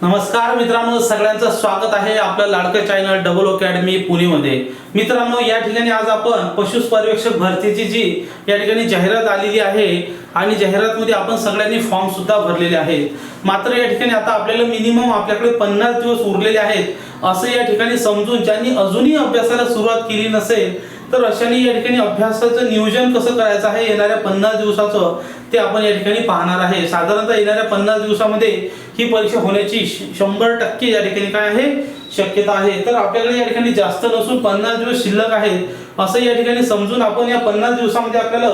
नमस्कार मित्रांनो, सगळ्यांचं स्वागत आहे आपल्या लाडकं चॅनल डबल अकॅडमी पुणेमध्ये। मित्रांनो, या ठिकाणी आज आपण पशु पर्यवेक्षक भरतीची जी या ठिकाणी जाहिरात आलेली आहे आणि जाहिरातमध्ये आपण सगळ्यांनी फॉर्म सुद्धा भरलेले आहेत। मात्र या ठिकाणी आता आपल्याला मिनिमम आपल्याकडे 50 दिवस उरलेले आहेत असं या ठिकाणी समजून ज्यांनी अजूनही अभ्यासाला सुरुवात केली नसेल तर अशाने या ठिकाणी अभ्यासाचं नियोजन कसं करायचं आहे येणाऱ्या 50 दिवसाचं ते आपण या ठिकाणी पाहणार आहे। साधारणतः येणाऱ्या 50 दिवसामध्ये ही परीक्षा होण्याची 100% या ठिकाणी काय आहे शक्यता आहे। तर आपल्याकडे या ठिकाणी जास्त नसून 50 दिवस शिल्लक आहेत असं या ठिकाणी समजून आपण या 50 दिवसामध्ये आपल्याला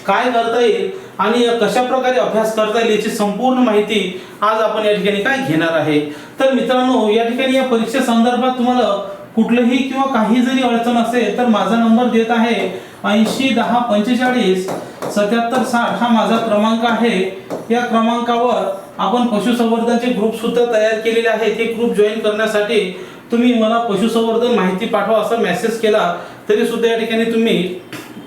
काय करता येईल आणि कशा प्रकारे अभ्यास करता येईल याची संपूर्ण माहिती आज आपण या ठिकाणी काय घेणार आहे। तर मित्रांनो, या ठिकाणी या परीक्षे संदर्भात तुम्हाला कुठलेही किंवा काही जरी अडचण असेल तर माझा नंबर देत आहे 80 10 45 77 60 हा माझा क्रमांक आहे। या क्रमांकावर आपण पशुसंवर्धनचे ग्रुप सुद्धा तयार केलेले आहेत। हे ग्रुप जॉईन करण्यासाठी तुम्ही मला पशुसंवर्धन माहिती पाठवा असा मेसेज केला तरी सुद्धा या ठिकाणी तुम्ही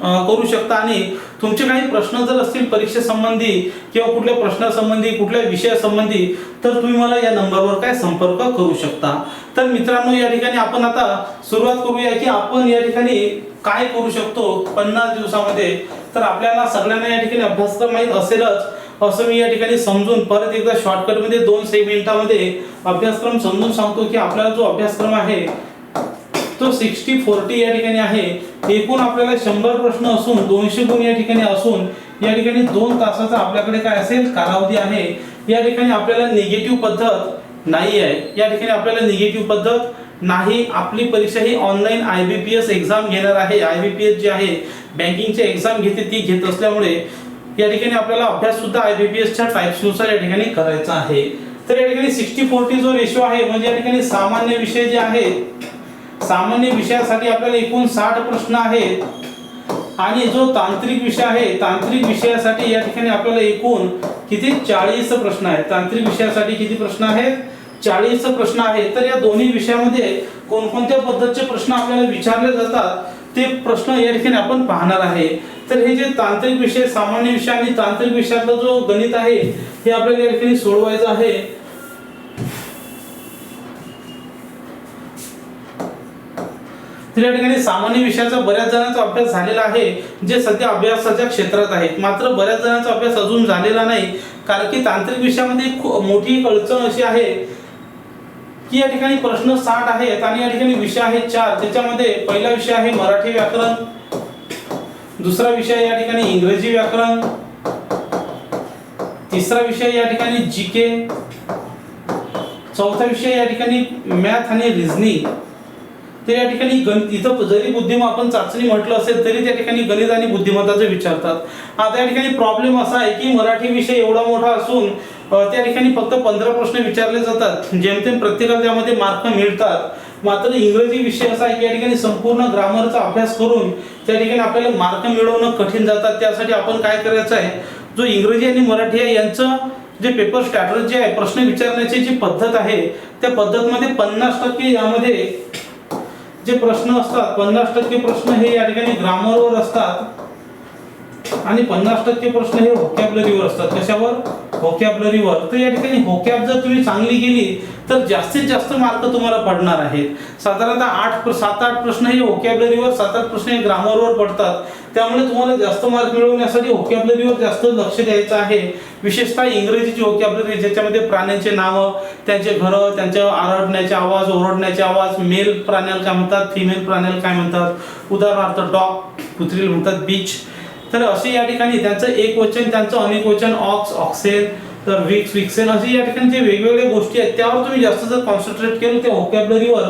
करू शकता आणि तुमचे काही प्रश्न जर असतील परीक्षेसंबंधी किंवा कुठल्या प्रश्नासंबंधी कुठल्या विषयासंबंधी तर तुम्ही मला या नंबरवर काय संपर्क करू शकता। तर मित्रांनो, या ठिकाणी आपण आता सुरुवात करूया की आपण या ठिकाणी काय करू शकतो 50 दिवसामध्ये। तर आपल्याला सगळ्यांना या ठिकाणी अभ्यासक्रम माहित असेलच असं मी या ठिकाणी समजून परत एकदा शॉर्टकटमध्ये 2 मिनिटांमध्ये अभ्यासक्रम समजून सांगतो की आपला जो अभ्यासक्रम आहे तो 60-40 या ठिकाणी आहे। एकूण आपल्याला 100 प्रश्न असून 200 गुण या ठिकाणी असून या ठिकाणी 2 तासाचा आपल्याकडे काय असेल कालावधी आहे। या ठिकाणी आपल्याला निगेटिव्ह पद्धत नाही आहे, या ठिकाणी आपल्याला निगेटिव्ह पद्धत नाही। आपली परीक्षा ही ऑनलाईन IBPS एक्झाम घेणार आहे। IBPS जी आहे बँकिंगची एक्झाम घेते ती घेत असल्यामुळे या ठिकाणी आपल्याला अभ्यास सुद्धा IBPS च्या टाइप्सनुसार या ठिकाणी करायचा आहे। तर या ठिकाणी 60-40 जो रेशो आहे म्हणजे या ठिकाणी सामान्य विषय जे आहेत सामान्य विषयासाठी आपल्याला एकूण 60 प्रश्न आहेत आणि जो तांत्रिक विषय आहे तांत्रिक विषयासाठी या ठिकाणी आपल्याला एकूण किती 40 प्रश्न आहेत। तांत्रिक विषयासाठी किती प्रश्न आहेत 40 प्रश्न आहेत। तर या दोन्ही विषयामध्ये कोणकोणत्या पद्धतीचे प्रश्न आपल्याला विचारले जातात ते प्रश्न या ठिकाणी आपण पाहणार आहे। तर हे जे तांत्रिक विषय सामान्य विषय आणि तांत्रिक विषयातला जो गणित आहे हे आपल्याला या ठिकाणी सोडवायचं आहे। तर या ठिकाणी सामान्य विषयाचा बऱ्याच जणांचा अभ्यास झालेला आहे जे सध्या अभ्यासाच्या क्षेत्रात आहेत। मात्र बऱ्याच जणांचा अभ्यास अजून झालेला नाही कारण की तांत्रिक विषयामध्ये खूप मोठी अडचण अशी आहे की या ठिकाणी प्रश्न 60 आहेत आणि या ठिकाणी विषय आहे 4। त्याच्यामध्ये पहिला विषय आहे मराठी व्याकरण, दुसरा विषय या ठिकाणी इंग्रजी व्याकरण, तिसरा विषय या ठिकाणी जीके, चौथा विषय या ठिकाणी मॅथ आणि रिझनिंग। तर या ठिकाणी गणित इथं जरी बुद्धिमत्ता चाचणी म्हटलं असेल तरी त्या ठिकाणी गणित आणि बुद्धिमत्ताचे विचारतात। आता या ठिकाणी प्रॉब्लेम असा आहे की मराठी विषय एवढा मोठा असून त्या ठिकाणी फक्त 15 प्रश्न विचारले जातात, जेमतेम प्रत्येकाला त्यामध्ये मार्क मिळतात। मात्र इंग्रजी विषय असा आहे की या ठिकाणी संपूर्ण ग्रामरचा अभ्यास करून त्या ठिकाणी आपल्याला मार्क मिळवणं कठीण जातात। त्यासाठी आपण काय करायचं आहे, जो इंग्रजी आणि मराठी आहे यांचं जे पेपर स्ट्रॅटर्जी आहे प्रश्न विचारण्याची जी पद्धत आहे त्या पद्धतीमध्ये 50% यामध्ये जे प्रश्न असतात 50% प्रश्न हे या ठिकाणी ग्रामरवर असतात आणि 50% प्रश्न हे व्होकॅब्युलरीवर असतात। कशावर? व्होकॅब्युलरीवर। तर या ठिकाणी व्होकॅब जर तुम्ही चांगली गेली तर जास्तीत जास्त मार्क तुम्हाला पडणार आहेत। साधारणतः 7-8 प्रश्न हे व्होकॅब्युलरीवर 7-8 प्रश्न हे ग्रामरवर पडतात। त्यामुळे तुम्हाला जास्त मार्क मिळवण्यासाठी व्होकॅब्युलरीवर जास्त लक्ष द्यायचं आहे। विशेषतः इंग्रजीची व्होकॅब्युलरी ज्याच्यामध्ये प्राण्यांचे नाव, त्यांचे घरं, त्यांचे आरडण्याचे आवाज, ओरडण्याचे आवाज, मेल प्राण्याला काय म्हणतात, फिमेल प्राण्याला काय म्हणतात, उदाहरणार्थ डॉग, कुत्रीला म्हणतात बीच। तर असे या ठिकाणी त्यांचं एकवचन त्यांचं अनेकवचन ऑक्स, ऑक्सेन, तर विक्स, विक्सेन असे या ठिकाणी जे वेगवेगळ्या गोष्टी आहेत त्यावर तुम्ही जास्त जर कॉन्सन्ट्रेट केलं त्या व्होकॅब्युलरीवर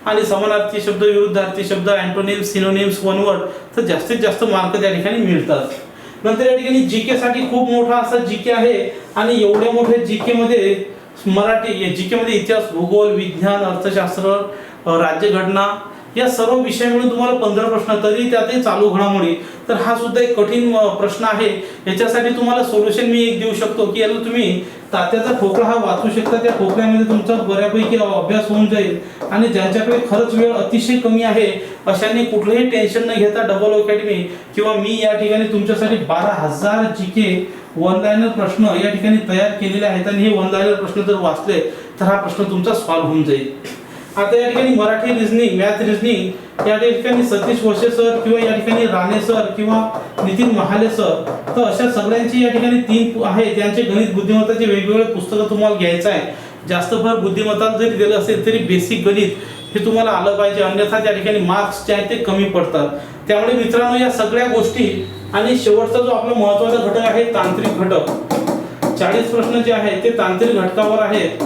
आणि समानार्थी शब्द, विरुद्धार्थी शब्द, अँटोनिम्स, सिनोनिम्स, वन वर्ड तर जास्तीत जास्त मार्क त्या ठिकाणी मिळतात। नंतर या ठिकाणी जीके साठी खूप मोठा असा जीके आहे आणि एवढ्या मोठ्या जीके मध्ये मराठी जीके मध्ये इतिहास, भूगोल, विज्ञान, अर्थशास्त्र, राज्यघटना या सर्व विषय मिळून तुम्हाला 15 प्रश्न तरी त्यातही चालू घडामोडी। तर हा सुद्धा एक कठीण प्रश्न आहे। याच्यासाठी तुम्हाला सोल्युशन मी एक देऊ शकतो की याला तुम्ही तात्याचा ठोकळा हा वाचू शकता। त्या ठोकळ्यामध्ये तुमचा बऱ्यापैकी अभ्यास होऊन जाईल आणि ज्यांच्याकडे खरंच वेळ अतिशय कमी आहे अशांनी कुठलंही टेन्शन न घेता डबल अकॅडमी किंवा मी या ठिकाणी तुमच्यासाठी 12,000 जीके वन लाईनर प्रश्न या ठिकाणी तयार केलेले आहेत आणि हे वन लाईनर प्रश्न जर वाचले तर हा प्रश्न तुमचा सॉल्व्ह होऊन जाईल. आता या ठिकाणी मराठी रिजनिंग, मॅथ रिजनिंग या ठिकाणी सतीश वशे सर किंवा या ठिकाणी राणे सर किंवा नितीन महाले सर, तर अशा सगळ्यांची या ठिकाणी 3 आहे त्यांचे गणित बुद्धिमत्ताचे वेगवेगळे पुस्तकं तुम्हाला घ्यायचं आहे. जास्त भर बुद्धिमत्ता जरी दिलं असेल तरी बेसिक गणित हे तुम्हाला आलं पाहिजे, अन्यथा त्या ठिकाणी मार्क्स जे आहेत ते कमी पडतात. त्यामुळे मित्रांनो या सगळ्या गोष्टी आणि शेवटचा जो आपला महत्त्वाचा घटक आहे तांत्रिक घटक, 40 प्रश्न जे आहेत ते तांत्रिक घटकावर आहेत.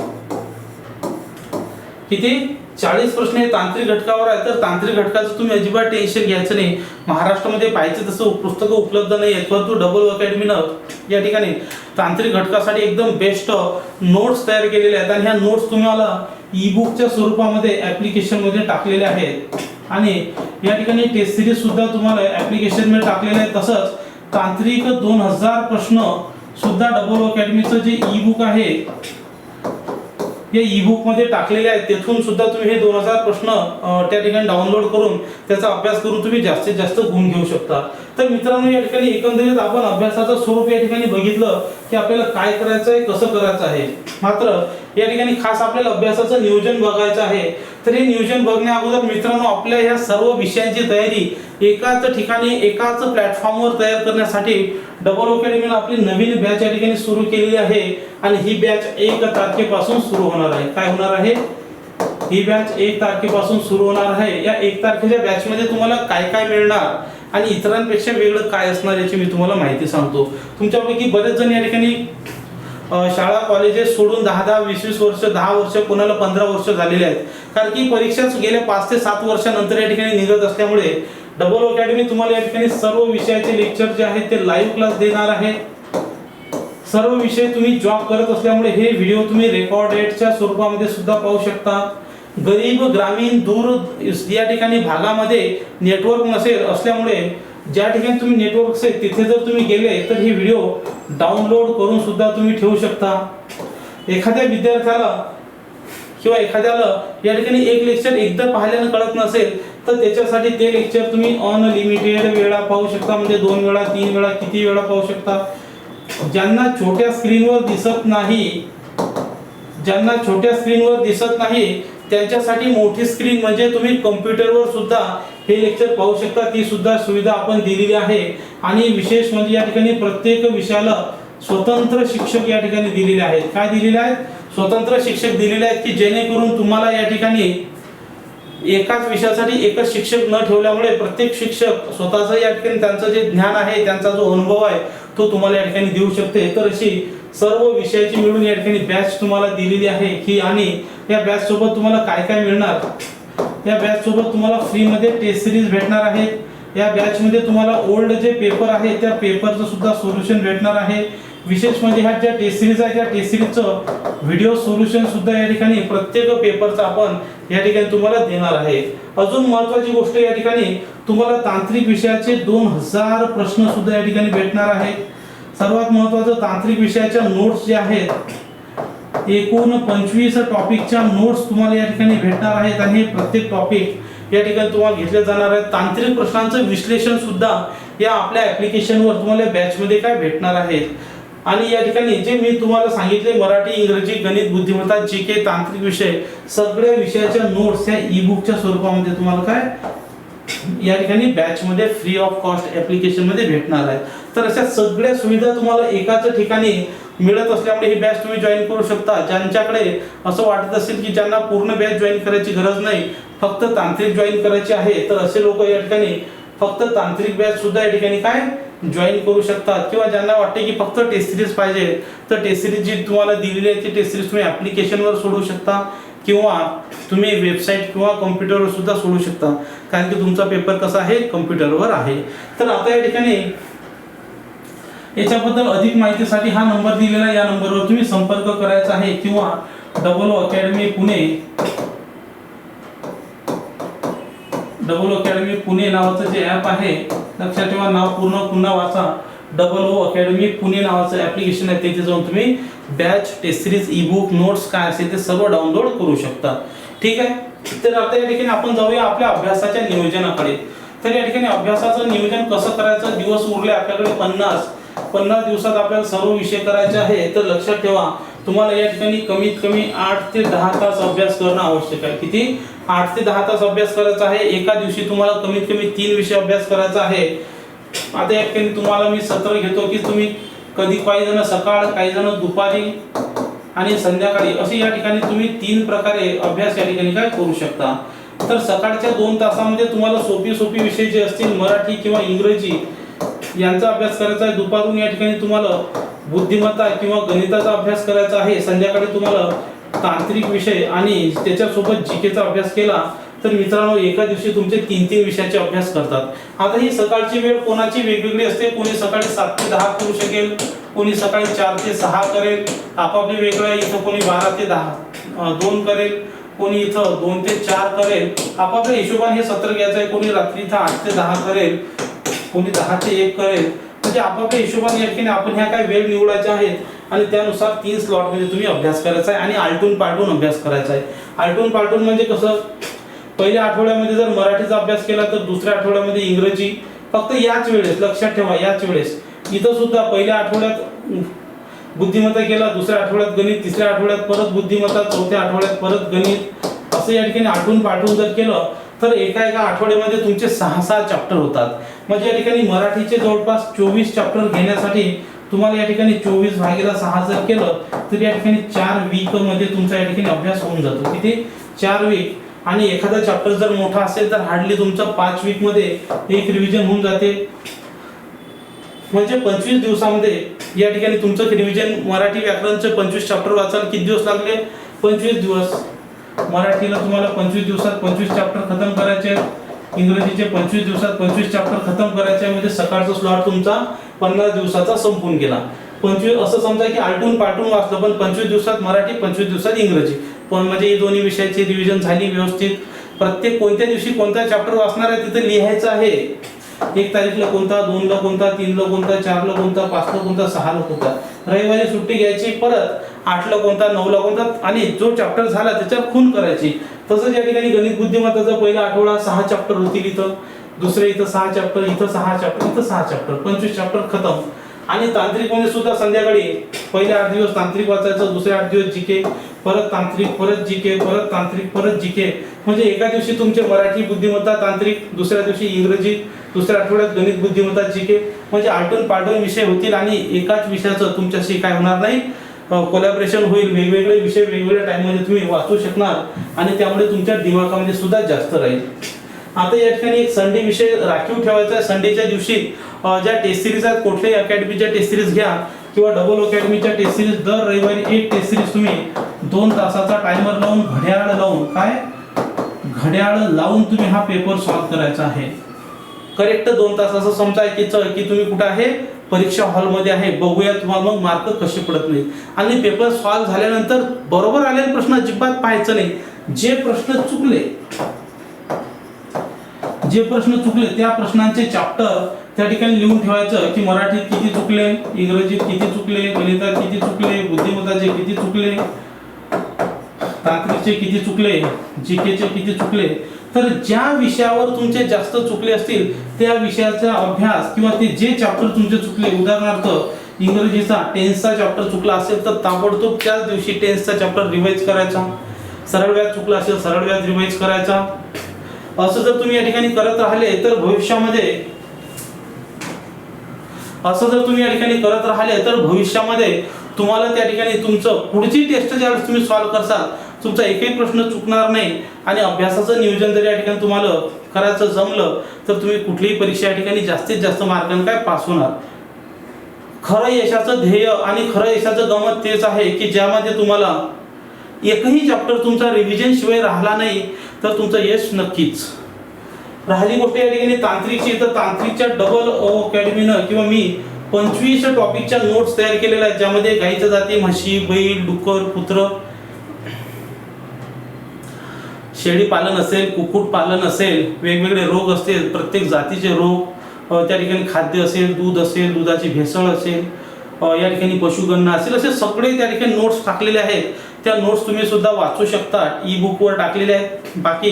किती? 40 प्रश्न हे तांत्रिक घटकावर आहे. तर तांत्रिक घटकाचं तुम्ही अजिबात टेन्शन घ्यायचं नाही. महाराष्ट्रामध्ये पाहिजे तसं पुस्तकं उपलब्ध नाही आहेत, परंतु डबल अकॅडमीनं या ठिकाणी तांत्रिक घटकासाठी एकदम बेस्ट नोट्स तयार केलेले आहेत आणि ह्या नोट्स तुम्हाला ई बुकच्या स्वरूपामध्ये ॲप्लिकेशनमध्ये टाकलेले आहेत आणि या ठिकाणी टेस्ट सिरीज सुद्धा तुम्हाला ॲप्लिकेशनमध्ये टाकलेले आहेत. तसंच तांत्रिक 2000 प्रश्न सुद्धा डबल अकॅडमीचं जे ई बुक आहे या ई बुक मध्ये टाकलेले आहेत. तेथून सुद्धा तुम्ही हे 2000 प्रश्न त्या ठिकाणी डाउनलोड करून त्याचा अभ्यास करून तुम्ही जास्तीत जास्त गुण घेऊ शकता. तर मित्रांनो या ठिकाणी एकंदरीत आपण अभ्यासाचं स्वरूप या ठिकाणी बघितलं की आपल्याला काय करायचं आहे, कसं करायचं आहे. मात्र या ठिकाणी खास आपल्याला अभ्यासाचं नियोजन बघायचं आहे. तर हे नियोजन बघण्या अगोदर मित्रांनो आपल्या ह्या सर्व विषयांची तयारी एकाच ठिकाणी एकाच प्लॅटफॉर्मवर तयार करण्यासाठी डबल अकॅडमीने आपली नवीन बॅच या ठिकाणी सुरू केलेली आहे आणि ही बॅच 1 तारखेपासून सुरू होणार आहे. काय होणार आहे? ही बॅच 1 तारखेपासून सुरू होणार आहे. या 1 तारखेच्या बॅच मध्ये तुम्हाला काय काय मिळणार आणि इतरांपेक्षा वेगळं काय असणार याची मी तुम्हाला माहिती सांगतो. तुमच्यापैकी बरेच जण या ठिकाणी शाळा कॉलेजेस सोडून 10-10, 20-20 वर्ष, 10 वर्ष, कोणाला 15 वर्ष झालेले आहेत. कारण की परीक्षाच गेल्या 5 ते 7 वर्षानंतर या ठिकाणी निघत असल्यामुळे डबल अकॅडमी तुम्हाला या ठिकाणी सर्व विषयाचे लेक्चर जे आहेत ते लाईव्ह क्लास देणार आहे. सर्व विषय तुम्ही जॉब करत असल्यामुळे हे व्हिडिओ तुम्ही रेकॉर्डेडच्या स्वरूपामध्ये सुद्धा पाहू शकता. गरीब, ग्रामीण, दूर या ठिकाणी भागामध्ये नेटवर्क नसेल असल्यामुळे ज्या ठिकाणी तुम्ही नेटवर्क असेल तिथे जर तुम्ही गेले तर हे व्हिडिओ डाउनलोड करून सुद्धा तुम्ही ठेवू शकता. एखाद्या विद्यार्थ्याला किंवा एखाद्याला या ठिकाणी एक लेक्चर एकदा पाहिल्यानं कळत नसेल तर त्याच्यासाठी ते लेक्चर तुम्ही अनलिमिटेड वेळा पाहू शकता. म्हणजे 2 वेळा, 3 वेळा, किती वेळा पाहू शकता. ज्यांना छोट्या स्क्रीनवर दिसत नाही त्यांच्यासाठी मोठी स्क्रीन म्हणजे तुम्ही कॉम्प्युटरवर सुद्धा हे लेक्चर पाहू शकता. ती सुद्धा सुविधा आपण दिलेली आहे आणि विशेष म्हणजे या ठिकाणी प्रत्येक विषयाला स्वतंत्र शिक्षक या ठिकाणी दिलेले आहेत. काय दिलेले आहेत? स्वतंत्र शिक्षक दिलेले आहेत की जेणेकरून तुम्हाला या ठिकाणी एकाच विषयासाठी एकच शिक्षक न ठेवल्यामुळे प्रत्येक शिक्षक स्वतःचं या ठिकाणी त्यांचं जे ज्ञान आहे, त्यांचा जो अनुभव आहे तो तुम्हाला या ठिकाणी देऊ शकते. तर अशी सर्व विषयाची मिळून या ठिकाणी बॅच तुम्हाला दिलेली आहे की आणि या बॅच सोबत तुम्हाला काय काय मिळणार? या बॅच सोबत तुम्हाला फ्री मध्ये टेस्ट सिरीज भेटणार आहे. या बॅच मध्ये तुम्हाला ओल्ड जे पेपर आहे त्या पेपरचं सुद्धा सोल्युशन भेटणार आहे. विशेष म्हणजे ह्या ज्या टेस्ट सिरीज आहे त्या टेस्ट सिरीजचं व्हिडिओ सोल्युशन सुद्धा या ठिकाणी प्रत्येक पेपरचं आपण या ठिकाणी तुम्हाला देणार आहे. अजून महत्त्वाची गोष्ट या ठिकाणी तुम्हाला तांत्रिक विषयाचे 2000 प्रश्न सुद्धा या ठिकाणी भेटणार आहेत. सर्वात महत्त्वाचं तांत्रिक विषयाच्या नोट्स जे आहेत एकूण 25 टॉपिकच्या नोट्स तुम्हाला या ठिकाणी भेटणार आहेत आणि प्रत्येक टॉपिक या ठिकाणी तुम्हाला घेतले जाणार आहे. तांत्रिक प्रश्नांचं विश्लेषण सुद्धा या आपल्या ॲप्लिकेशनवर तुम्हाला बॅचमध्ये काय भेटणार आहे. आणि या ठिकाणी जे मी तुम्हाला सांगितले मराठी, इंग्रजी, गणित, बुद्धिमत्ता, जीके, तांत्रिक विषय सगळ्या विषयाच्या नोट्स या ई बुकच्या स्वरूपामध्ये तुम्हाला काय या ठिकाणी बॅच मध्ये फ्री ऑफ कॉस्ट ॲप्लिकेशन मध्ये भेटणार आहे. तर अशा सगळ्या सुविधा तुम्हाला एकाच ठिकाणी मिळत असल्यामुळे ही बॅच तुम्ही जॉईन करू शकता. ज्यांच्याकडे असं वाटत असेल की ज्यांना पूर्ण बॅच जॉईन करायची गरज नाही, फक्त तांत्रिक जॉईन करायची आहे, तर असे लोक या ठिकाणी फक्त तांत्रिक बॅच सुद्धा या ठिकाणी काय जॉईन करू शकतात. किंवा ज्यांना वाटते की फक्त टेस्ट सिरीज पाहिजे तर टेस्ट सिरीज जी तुम्हाला दिलेली आहे ती टेस्ट सिरीज तुम्ही ॲप्लिकेशनवर सोडवू शकता किंवा तुम्ही वेबसाईट किंवा कॉम्प्युटरवर सुद्धा सोडवू शकता. कारण की तुमचा पेपर कसा आहे? कॉम्प्युटरवर आहे. तर आता या ठिकाणी याच्याबद्दल अधिक माहितीसाठी हा नंबर दिलेला आहे, या नंबरवर तुम्ही संपर्क करायचा आहे किंवा डबल अकॅडमी पुणे नावाचं जे ॲप आहे, लक्षात ठेवा नाव पूर्ण पुन्हा वाचा, अकॅडमी पुणे नावाचं ॲप्लिकेशन आहे. तिथे जाऊन तुम्ही batch, test series, e book, notes काय असेल ते सर्व डाउनलोड करू शकता. ठीक आहे. तर आता या ठिकाणी आपण जाऊया आपल्या अभ्यासाच्या नियोजनाकडे. तर या ठिकाणी अभ्यासाचं नियोजन कसं करायचं? दिवस उरले आपल्याकडे 50. 50 दिवसात आपल्याला सर्व विषय करायचे आहे, तर लक्षात ठेवा तुम्हाला या ठिकाणी कमीत कमी 8 ते 10 तास अभ्यास करणं आवश्यक आहे. किती? 8 ते 10 तास अभ्यास करायचा आहे. एका दिवशी तुम्हाला कमीत कमी 3 विषय अभ्यास करायचा आहे. आता या ठिकाणी तुम्हाला मी सत्र घेतो की तुम्ही कधी काही जण सकाळ, काही जण दुपारी आणि संध्याकाळी असे या ठिकाणी तुम्ही 3 प्रकारे अभ्यास या ठिकाणी काय करू शकता. तर सकाळच्या 2 तासामध्ये तुम्हाला सोपी विषय जे असतील मराठी किंवा इंग्रजी यांचा अभ्यास करायचा आहे. दुपारून या ठिकाणी तुम्हाला बुद्धिमत्ता किंवा गणिताचा अभ्यास करायचा आहे. संध्याकाळी तुम्हाला तांत्रिक विषय आणि त्याच्यासोबत जीकेचा अभ्यास केला तर मित्रांनो एका दिवशी तुमचे 3 विषयाचे अभ्यास करतात. आता ही सकाळची वेळ कोणाची वेगवेगळी असते. कोणी सकाळी 7 ते 10 करू शकेल, कोणी सकाळी 4 ते 6 करेल, आपापली वेगळं आहे. इथं कोणी 12 ते 2 करेल, कोणी इथं 2 ते 4 करेल. आपापल्या हिशोबाने हे सत्र घ्यायचं आहे. कोणी रात्री इथं 8 ते 10 करेल, कोणी 10 ते 1 करेल. म्हणजे आपापल्या हिशोबाने या ठिकाणी आपण ह्या काय वेळ निवडायच्या आहेत आणि त्यानुसार 3 स्लॉट मध्ये तुम्ही अभ्यास करायचा आहे आणि आलटून पालटून अभ्यास करायचा आहे. आलटून पालटून म्हणजे कसं, पहिल्या आठवड्यामध्ये जर मराठीचा अभ्यास केला तर दुसऱ्या आठवड्यामध्ये इंग्रजी. फक्त याच वेळेस लक्षात ठेवा, याच वेळेस इथं सुद्धा पहिल्या आठवड्यात बुद्धिमत्ता केला, दुसऱ्या आठवड्यात गणित, तिसऱ्या आठवड्यात परत बुद्धिमत्ता, चौथ्या आठवड्यात परत गणित, असं या ठिकाणी आठवून पाठवून जर केलं तर एका आठवड्यामध्ये तुमचे 6 चॅप्टर होतात. म्हणजे या ठिकाणी मराठीचे जवळपास 24 चॅप्टर घेण्यासाठी तुम्हाला या ठिकाणी 24/6 जर केलं तर या ठिकाणी 4 वीक मध्ये तुमचा या ठिकाणी अभ्यास होऊन जातो. किती? 4 वीक. आणि एखादा चॅप्टर जर मोठा असेल तर हार्डली तुमचा 5 वीक मध्ये एक रिव्हिजन होऊन जाते. म्हणजे 25 दिवसामध्ये या ठिकाणी तुमचं रिव्हिजन मराठी व्याकरणचे 25 चॅप्टर वाचायला किती दिवस लागले? 25 दिवस. मराठीला तुम्हाला 25 दिवसात 25 चॅप्टर खतम करायचे, इंग्रजीचे 25 दिवसात 25 चॅप्टर खतम करायचे. म्हणजे सकाळचा स्लॉट तुमचा 50 दिवसाचा संपून गेला. 25 असं समजा की आलटून पालटून वाचलं, पण 25 दिवसात मराठी, 25 दिवसात इंग्रजी. पण म्हणजे ही दोन्ही विषयाची रिव्हिजन झाली व्यवस्थित. प्रत्येक कोणत्या दिवशी कोणता चॅप्टर वाचणार आहे तिथे लिहायचं आहे. 1 तारीखला कोणता, 2 ला कोणता, 3 ला कोणता, 4 ला कोणता, 5 ला कोणता, 6 ला कोणता. रविवारी सुट्टी घ्यायची, परत 8 ला कोणता, 9 ला कोणता आणि जो चॅप्टर झाला त्याच्यावर खून करायची. तसंच या ठिकाणी गणित बुद्धिमत्ताचा पहिला आठवडा 6 चॅप्टर होतील इथं, दुसरे इथं 6 चॅप्टर, इथं 6 चॅप्टर, इथं 6 चॅप्टर, 25 चॅप्टर खतम. आणि तांत्रिक मध्ये सुद्धा संध्याकाळी पहिले 8 दिवस तांत्रिक वाचायचं, दुसरे 8 दिवस जीके, परत तांत्रिक, परत जीके, परत तांत्रिक, परत जीके. म्हणजे एका दिवशी तुमचे मराठी बुद्धिमत्ता तांत्रिक, दुसऱ्या दिवशी इंग्रजी, दुसऱ्या आठवड्यात गणित बुद्धिमत्ता जीके. म्हणजे आलटून पालटून विषय होतील आणि एकाच विषयाचं तुमच्याशी काय होणार नाही, कोलॅबरेशन होईल. वेगवेगळे विषय वेगवेगळ्या टाइम मध्ये तुम्ही वाचू शकणार आणि त्यामुळे तुमच्या दिमागामध्ये सुद्धा जास्त राहील. आता या ठिकाणी एक संडे विषय राखीव ठेवायचा आहे. संडेच्या दिवशी ज्या टेस्ट सिरीज आहेत, कुठल्याही अकॅडमीच्या टेस्ट सिरीज घ्या किंवा डबल अकॅडमीच्या टेस्ट सिरीज, दर रविवारी एक टेस्ट सिरीज तुम्ही 2 तासाचा टायमर लावून, घड्याळ लावून तुम्ही हा पेपर सॉल्व्ह करायचा आहे. करेक्ट 2 तासाचा समजा की तुम्ही कुठे आहे, परीक्षा हॉलमध्ये आहे. बघूया तुम्हाला मग मार्क कसे पडत नाही. आणि पेपर सॉल्व्ह झाल्यानंतर बरोबर आलेले प्रश्न अजिबात पाहायचं नाही. जे प्रश्न चुकले त्या प्रश्नांचे चॅप्टर त्या ठिकाणी लिहून ठेवायचं की मराठीत किती चुकले, इंग्रजीत किती चुकले, गणितात किती चुकले, बुद्धिमत्ताचे किती चुकले, तांत्रिकचे किती चुकले, जीकेचे किती चुकले. तर ज्या विषयावर तुमचे जास्त चुकले असतील त्या विषयाचा अभ्यास किंवा ते जे चॅप्टर तुमचे चुकले, उदाहरणार्थ इंग्रजीचा टेन्सचा चॅप्टर चुकला असेल तर ताबडतोब त्याच दिवशी टेन्सचा चॅप्टर रिवाइज करायचा. सरळ व्याज चुकला असेल सरळ व्याज रिवाइज करायचा. असं जर तुम्ही या ठिकाणी करत राहिले तर भविष्यामध्ये तुम्हाला त्या ठिकाणी तुमचं पुढची टेस्ट ज्यावेळेस तुम्ही सॉल्व्ह करसाल तुमचा एकही प्रश्न चुकणार नाही. आणि अभ्यासाचं नियोजन जर या ठिकाणी तुम्हाला करायचं जमलं तर तुम्ही कुठलीही परीक्षा या ठिकाणी जास्तीत जास्त मार्कांनी काय पास होणार. खरं यशाचं ध्येय आणि खरं यशाचं गमत तेच आहे की ज्यामध्ये तुम्हाला एकही चॅप्टर तुमचा रिव्हिजन शिवाय राहिला नाही तर तुमचं यश नक्कीच. राहिली गोष्ट या ठिकाणी तांत्रिकची, तर तांत्रिकच्या डबल अकॅडमीनं किंवा मी 25 टॉपिकच्या नोट्स तयार केलेल्या आहेत, ज्यामध्ये गाईच्या जाती, म्हशी, बैल, डुक्कर, कुत्र, शेळी पालन असेल, कुक्कुट पालन असेल, वेगवेगळे रोग असतील, प्रत्येक जातीचे रोग, त्या ठिकाणी खाद्य असेल, दूध असेल, दुधाची भेसळ असेल, या ठिकाणी पशुगणना असेल, असे सगळे त्या ठिकाणी नोट्स टाकलेले आहेत. त्या नोट्स तुम्ही सुद्धा वाचू शकता, ई बुकवर टाकलेले आहेत. बाकी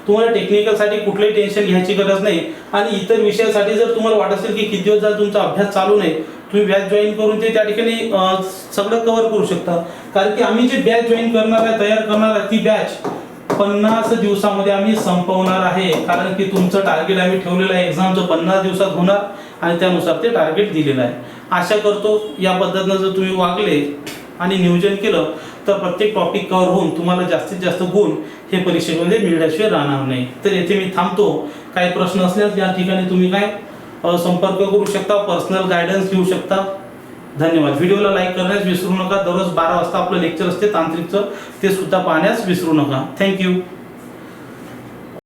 तुम्हाला टेक्निकलसाठी कुठलंही टेन्शन घ्यायची गरज नाही. आणि इतर विषयासाठी जर तुम्हाला वाटत असेल की किती दिवस झाले तुमचा अभ्यास चालू नाही, तुम्ही बॅच जॉईन करून ते त्या ठिकाणी सगळं कव्हर करू शकता. कारण की आम्ही जी बॅच जॉईन करणार आहे, तयार करणार आहे, ती बॅच 50 दिवसामध्ये आम्ही संपवणार आहे. कारण की तुमचं टार्गेट आम्ही ठेवलेलं आहे एक्झामचं 50 दिवसात होणार आणि त्यानुसार ते टार्गेट दिलेलं आहे. आशा करतो या पद्धतीनं जर तुम्ही वागले आणि नियोजन केलं तर प्रत्येक टॉपिक कव्हर होऊन तुम्हाला जास्तीत जास्त गुण हे परीक्षेमध्ये मिळण्याशिवाय राहणार नाही. तर येथे मी थांबतो. काही प्रश्न असल्यास या ठिकाणी तुम्ही काय संपर्क करू शकता, पर्सनल गायडन्स घेऊ शकता. धन्यवाद. व्हिडिओला लाईक करण्यास विसरू नका. दररोज 12 वाजता आपलं लेक्चर असते तांत्रिकचं, ते सुद्धा पाहण्यास विसरू नका. थँक्यू.